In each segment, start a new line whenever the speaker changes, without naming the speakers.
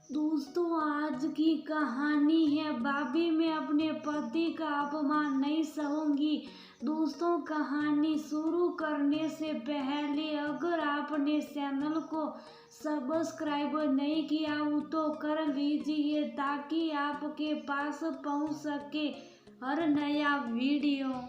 दोस्तों, आज की कहानी है भाभी मैं अपने पति का अपमान नहीं सहूंगी। दोस्तों, कहानी शुरू करने से पहले अगर आपने चैनल को सब्सक्राइब नहीं किया हो तो कर लीजिए ताकि आपके पास पहुंच सके हर नया वीडियो।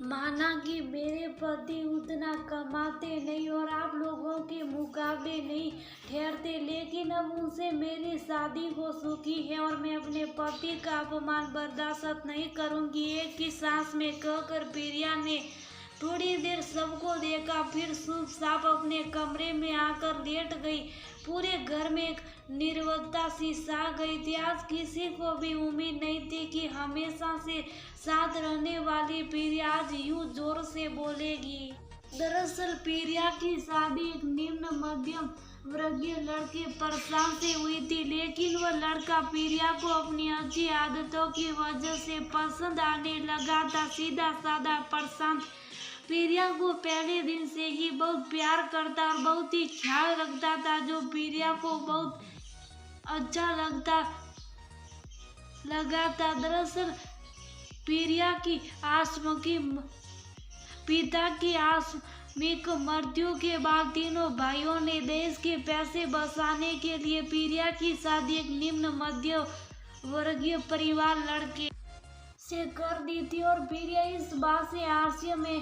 माना कि मेरे पति उतना कमाते नहीं और आप लोगों के मुकाबले नहीं ठहरते, लेकिन अब उनसे मेरी शादी हो चुकी है और मैं अपने पति का अपमान बर्दाश्त नहीं करूंगी। एक ही सांस में कहकर प्रिया ने थोड़ी देर सबको देखा, फिर चुपचाप अपने कमरे में आकर लेट गई। पूरे घर में एक निर्वता सी छा गई थी। आज किसी को भी उम्मीद नहीं थी कि हमेशा से साथ रहने वाली प्रिया आज यूं जोर से बोलेगी। दरअसल प्रिया की शादी एक निम्न मध्यम वर्गीय लड़के प्रशांत से हुई थी, लेकिन वह लड़का प्रिया को अपनी अच्छी आदतों की वजह से पसंद आने लगा था। सीधा साधा प्रशांत प्रिया को पहले दिन से ही बहुत प्यार करता और बहुत ही ख्याल रखता था, जो प्रिया को बहुत अच्छा लगा था। दरअसल प्रिया की पिता की आकस्मिक मृत्यु के बाद तीनों भाइयों ने देश के पैसे बचाने के लिए प्रिया की शादी एक निम्न मध्य वर्गीय परिवार लड़के से कर दी थी और प्रिया इस बात से हास्य में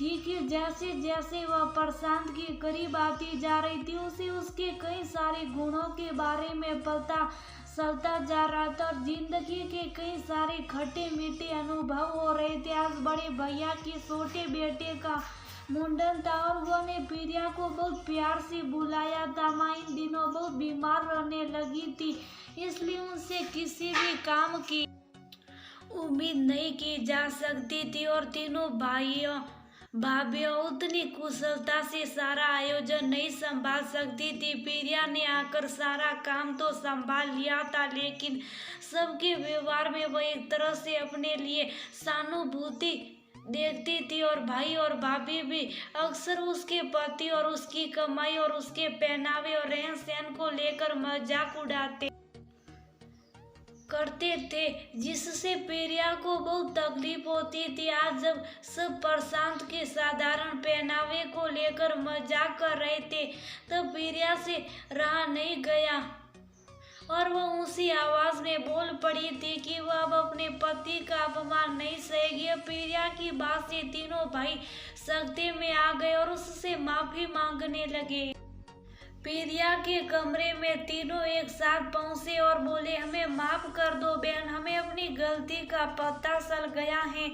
थी कि जैसे जैसे वह प्रशांत के करीब आती जा रही थी उसे उसके कई सारे गुणों के बारे में पता चलता जा रहा था और जिंदगी के कई सारे खट्टे मीठे अनुभव हो रहे थे। आज बड़े भैया के छोटे बेटे का मुंडन था और उन्होंने प्रिया को बहुत प्यार से बुलाया था। माँ इन दिनों बहुत बीमार रहने लगी थी, इसलिए उनसे किसी भी काम की उम्मीद नहीं की जा सकती थी और तीनों भाभियों उतनी कुशलता से सारा आयोजन नहीं संभाल सकती थी। प्रिया ने आकर सारा काम तो संभाल लिया था, लेकिन सबके व्यवहार में वह एक तरह से अपने लिए सहानुभूति देखती थी और भाई और भाभी भी अक्सर उसके पति और उसकी कमाई और उसके पहनावे और रहन सहन को लेकर मजाक उड़ाते करते थे, जिससे प्रिया को बहुत तकलीफ होती थी। आज जब सब प्रशांत के साधारण पहनावे को लेकर मजाक कर रहे थे तब प्रिया से रहा नहीं गया और वह उसी आवाज में बोल पड़ी थी कि वह अब अपने पति का अपमान नहीं सहेगी। प्रिया की बात से तीनों भाई सख्ते में आ गए और उससे माफी मांगने लगे। प्रिया के कमरे में तीनों एक साथ पहुंचे और बोले, हमें माफ कर दो बहन, हमें अपनी गलती का पता चल गया है।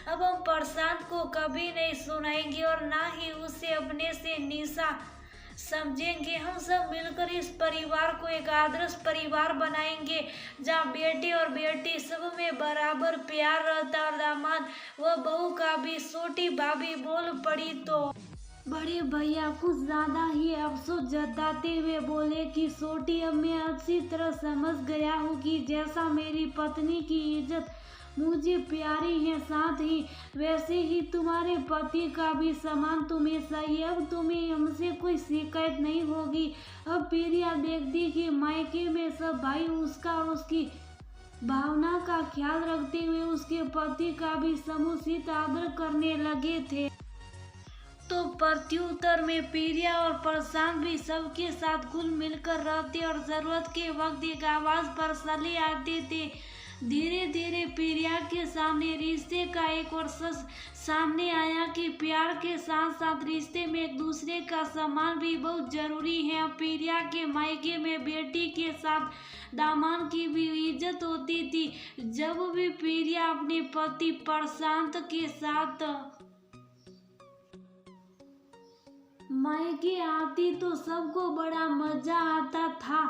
अब हम प्रशांत को कभी नहीं सुनाएंगे और ना ही उसे अपने से नीचा समझेंगे। हम सब मिलकर इस परिवार को एक आदर्श परिवार बनाएंगे जहाँ बेटे और बेटी सब में बराबर प्यार रहता और दामाद व बहू का भी। छोटी भाभी बोल पड़ी तो बड़े भैया कुछ ज्यादा ही अफसोस जताते हुए बोले कि छोटी, अब मैं अच्छी तरह समझ गया हूँ कि जैसा मेरी पत्नी की इज्जत मुझे प्यारी है, साथ ही वैसे ही तुम्हारे पति का भी सम्मान तुम्हें चाहिए। अब तुम्हें हमसे कोई शिकायत नहीं होगी। अब प्रिया देखती कि मायके में सब भाई उसका और उसकी भावना का ख्याल रखते हुए उसके पति का भी समुचित आदर करने लगे थे। तो प्रत्युत्तर में प्रिया और प्रशांत भी सबके साथ घुल मिलकर रहते और जरूरत के वक्त एक आवाज पर चले आते थे। धीरे धीरे प्रिया के सामने रिश्ते का एक और सच सामने आया कि प्यार के साथ साथ रिश्ते में एक दूसरे का सम्मान भी बहुत जरूरी है। प्रिया के मायके में बेटी के साथ दामाद की भी इज्जत होती थी। जब भी प्रिया अपने पति प्रशांत के साथ मायके आती तो सबको बड़ा मजा आता था।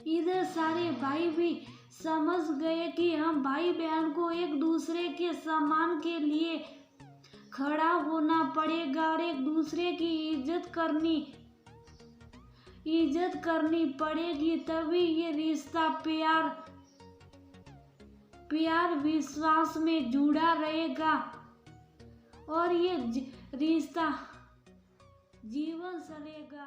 इधर सारे भाई भी समझ गए कि हम भाई बहन को एक दूसरे के सम्मान के लिए खड़ा होना पड़ेगा और एक दूसरे की इज्जत करनी पड़ेगी, तभी ये रिश्ता प्यार विश्वास में जुड़ा रहेगा और ये रिश्ता जीवन चलेगा।